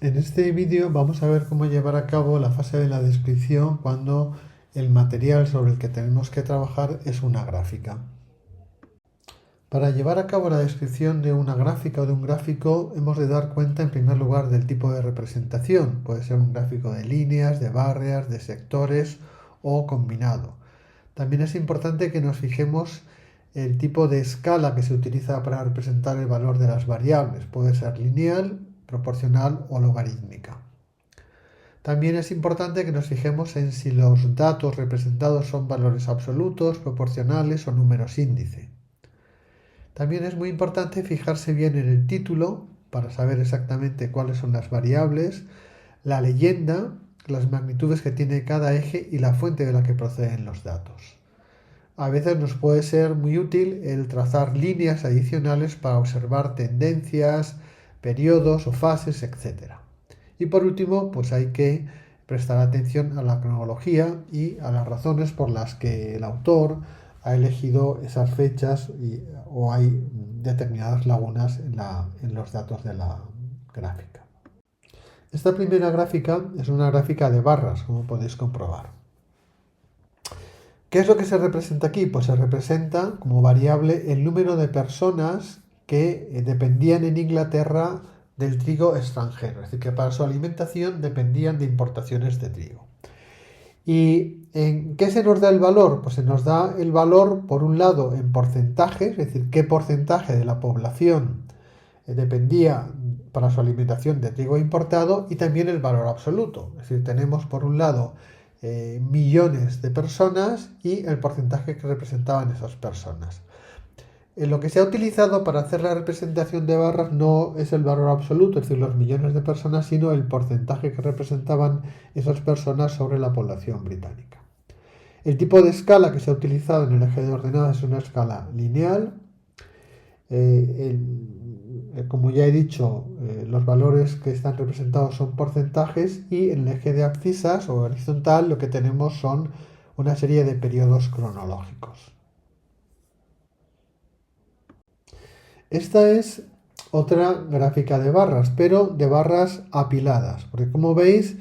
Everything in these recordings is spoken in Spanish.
En este vídeo vamos a ver cómo llevar a cabo la fase de la descripción cuando el material sobre el que tenemos que trabajar es una gráfica. Para llevar a cabo la descripción de una gráfica o de un gráfico hemos de dar cuenta en primer lugar del tipo de representación. Puede ser un gráfico de líneas, de barras, de sectores o combinado. También es importante que nos fijemos el tipo de escala que se utiliza para representar el valor de las variables. Puede ser lineal, proporcional o logarítmica. También es importante que nos fijemos en si los datos representados son valores absolutos, proporcionales o números índice. También es muy importante fijarse bien en el título para saber exactamente cuáles son las variables, la leyenda, las magnitudes que tiene cada eje y la fuente de la que proceden los datos. A veces nos puede ser muy útil el trazar líneas adicionales para observar tendencias, periodos o fases, etc. Y por último, pues hay que prestar atención a la cronología y a las razones por las que el autor ha elegido esas fechas o hay determinadas lagunas en los datos de la gráfica. Esta primera gráfica es una gráfica de barras, como podéis comprobar. ¿Qué es lo que se representa aquí? Pues se representa como variable el número de personas que dependían en Inglaterra del trigo extranjero, es decir, que para su alimentación dependían de importaciones de trigo. ¿Y en qué se nos da el valor? Pues se nos da el valor, por un lado, en porcentaje, es decir, qué porcentaje de la población dependía para su alimentación de trigo importado, y también el valor absoluto. Es decir, tenemos por un lado millones de personas y el porcentaje que representaban esas personas. Lo que se ha utilizado para hacer la representación de barras no es el valor absoluto, es decir, los millones de personas, sino el porcentaje que representaban esas personas sobre la población británica. El tipo de escala que se ha utilizado en el eje de ordenadas es una escala lineal. Como ya he dicho, los valores que están representados son porcentajes, y en el eje de abscisas o horizontal lo que tenemos son una serie de periodos cronológicos. Esta es otra gráfica de barras, pero de barras apiladas, porque como veis,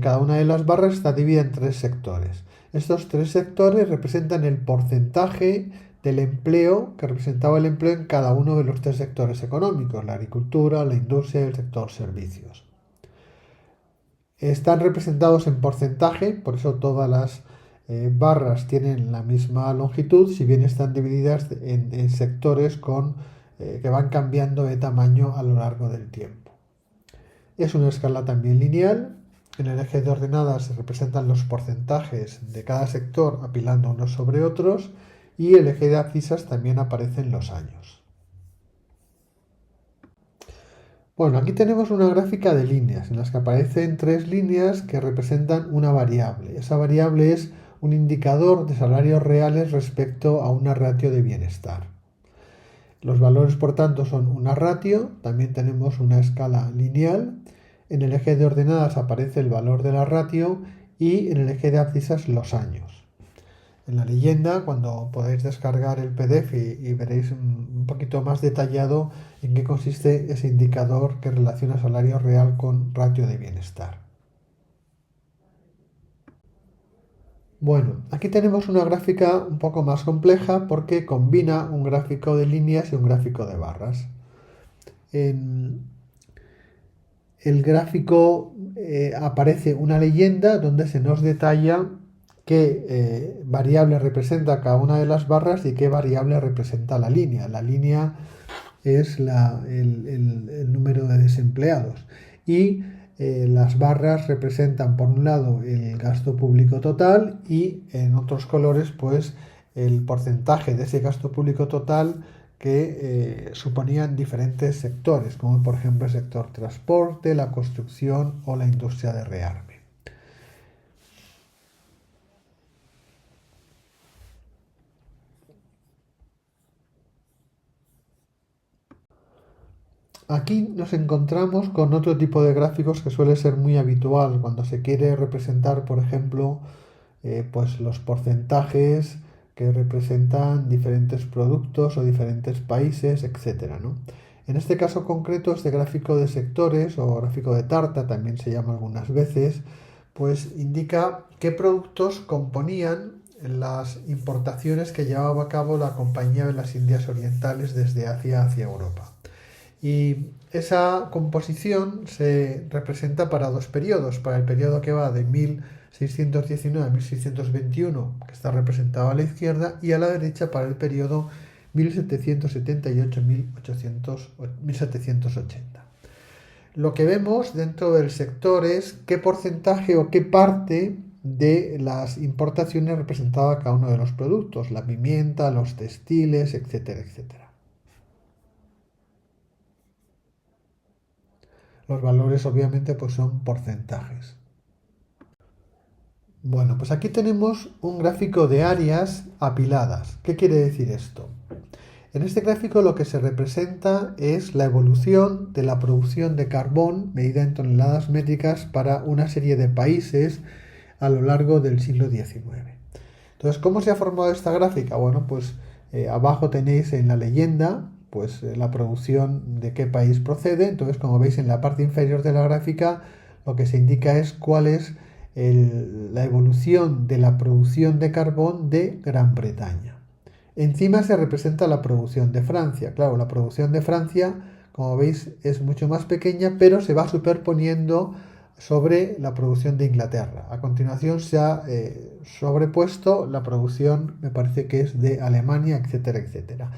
cada una de las barras está dividida en tres sectores. Estos tres sectores representan el porcentaje del empleo que representaba el empleo en cada uno de los tres sectores económicos: la agricultura, la industria y el sector servicios. Están representados en porcentaje, por eso todas las barras tienen la misma longitud, si bien están divididas en sectores que van cambiando de tamaño a lo largo del tiempo. Es una escala también lineal. En el eje de ordenadas se representan los porcentajes de cada sector apilando unos sobre otros, y el eje de abscisas también aparecen los años. Bueno, aquí tenemos una gráfica de líneas en las que aparecen tres líneas que representan una variable. Esa variable es un indicador de salarios reales respecto a una ratio de bienestar. Los valores, por tanto, son una ratio. También tenemos una escala lineal. En el eje de ordenadas aparece el valor de la ratio y en el eje de abscisas los años. En la leyenda, cuando podáis descargar el PDF y veréis un poquito más detallado en qué consiste ese indicador que relaciona salario real con ratio de bienestar. Bueno, aquí tenemos una gráfica un poco más compleja porque combina un gráfico de líneas y un gráfico de barras. En el gráfico aparece una leyenda donde se nos detalla qué variable representa cada una de las barras y qué variable representa la línea. La línea es el número de desempleados, y las barras representan, por un lado, el gasto público total, y en otros colores pues el porcentaje de ese gasto público total que suponían diferentes sectores, como por ejemplo el sector transporte, la construcción o la industria de rearme. Aquí nos encontramos con otro tipo de gráficos que suele ser muy habitual cuando se quiere representar, por ejemplo, pues los porcentajes que representan diferentes productos o diferentes países, etcétera, ¿no? En este caso concreto, este gráfico de sectores o gráfico de tarta, también se llama algunas veces, pues indica qué productos componían las importaciones que llevaba a cabo la Compañía de las Indias Orientales desde Asia hacia Europa. Y esa composición se representa para dos periodos, para el periodo que va de 1619 a 1621, que está representado a la izquierda, y a la derecha para el periodo 1778-1780. Lo que vemos dentro del sector es qué porcentaje o qué parte de las importaciones representaba cada uno de los productos, la pimienta, los textiles, etcétera, etcétera. Los valores obviamente pues son porcentajes. Bueno, pues aquí tenemos un gráfico de áreas apiladas. ¿Qué quiere decir esto? En este gráfico lo que se representa es la evolución de la producción de carbón medida en toneladas métricas para una serie de países a lo largo del siglo XIX. Entonces, ¿cómo se ha formado esta gráfica? Bueno, pues abajo tenéis en la leyenda pues la producción de qué país procede. Entonces, como veis en la parte inferior de la gráfica, lo que se indica es cuál es la evolución de la producción de carbón de Gran Bretaña. Encima se representa la producción de Francia. Claro, la producción de Francia, como veis, es mucho más pequeña, pero se va superponiendo sobre la producción de Inglaterra. A continuación se ha sobrepuesto la producción, me parece que es de Alemania, etcétera, etcétera.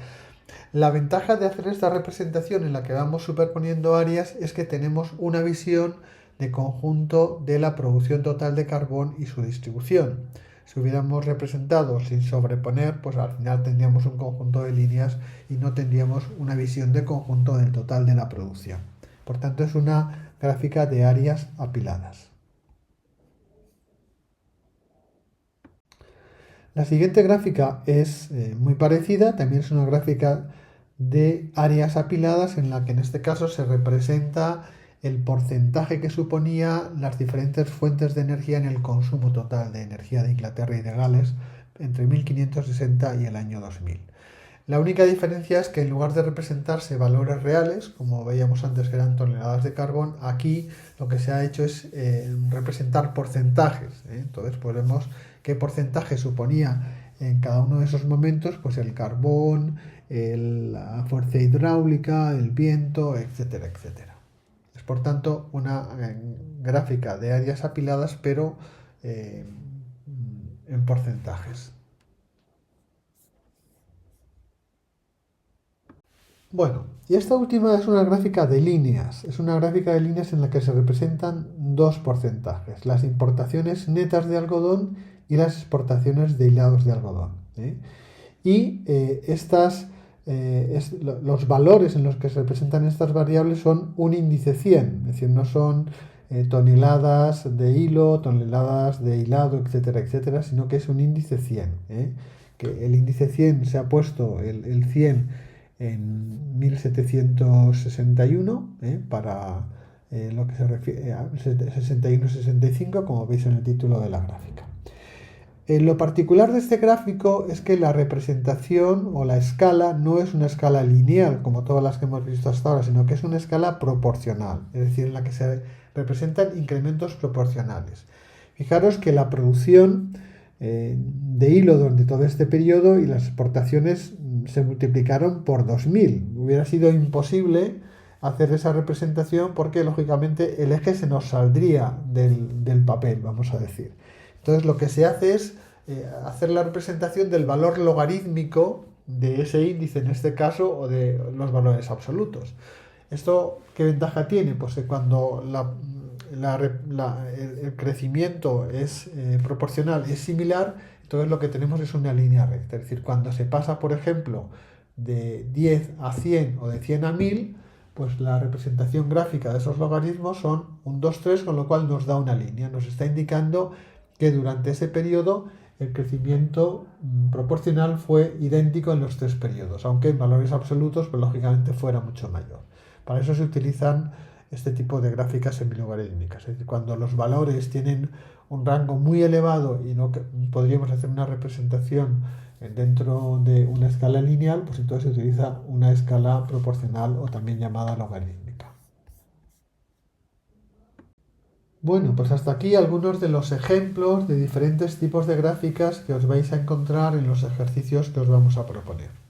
La ventaja de hacer esta representación en la que vamos superponiendo áreas es que tenemos una visión de conjunto de la producción total de carbón y su distribución. Si hubiéramos representado sin sobreponer, pues al final tendríamos un conjunto de líneas y no tendríamos una visión de conjunto del total de la producción. Por tanto, es una gráfica de áreas apiladas. La siguiente gráfica es muy parecida, también es una gráfica de áreas apiladas en la que en este caso se representa el porcentaje que suponía las diferentes fuentes de energía en el consumo total de energía de Inglaterra y de Gales entre 1560 y el año 2000. La única diferencia es que en lugar de representarse valores reales, como veíamos antes que eran toneladas de carbón, aquí lo que se ha hecho es representar porcentajes. Entonces, pues vemos qué porcentaje suponía en cada uno de esos momentos, pues el carbón, la fuerza hidráulica, el viento, etcétera, etcétera. Es por tanto una gráfica de áreas apiladas, pero en porcentajes. Bueno, y esta última es una gráfica de líneas. Es una gráfica de líneas en la que se representan dos porcentajes, las importaciones netas de algodón y las exportaciones de hilados de algodón. Y los valores en los que se representan estas variables son un índice 100, es decir, no son toneladas de hilo, toneladas de hilado, etcétera, etcétera, sino que es un índice 100. Que el índice 100 se ha puesto el 100 en 1761 para lo que se refiere a 61-65, como veis en el título de la gráfica. Lo particular de este gráfico es que la representación o la escala no es una escala lineal como todas las que hemos visto hasta ahora, sino que es una escala proporcional, es decir, en la que se representan incrementos proporcionales. Fijaros que la producción de hilo durante todo este periodo y las exportaciones se multiplicaron por 2000. Hubiera sido imposible hacer esa representación porque lógicamente el eje se nos saldría del papel, vamos a decir. Entonces lo que se hace es hacer la representación del valor logarítmico de ese índice en este caso o de los valores absolutos. ¿Esto qué ventaja tiene? Pues que cuando el crecimiento es proporcional, es similar, entonces lo que tenemos es una línea recta. Es decir, cuando se pasa, por ejemplo, de 10 a 100 o de 100 a 1000, pues la representación gráfica de esos logaritmos son un 2, 3, con lo cual nos da una línea. Nos está indicando que durante ese periodo el crecimiento proporcional fue idéntico en los tres periodos, aunque en valores absolutos, pues lógicamente fuera mucho mayor. Para eso se utilizan este tipo de gráficas semilogarítmicas. Es decir, cuando los valores tienen un rango muy elevado y no podríamos hacer una representación dentro de una escala lineal, pues entonces se utiliza una escala proporcional o también llamada logarítmica. Bueno, pues hasta aquí algunos de los ejemplos de diferentes tipos de gráficas que os vais a encontrar en los ejercicios que os vamos a proponer.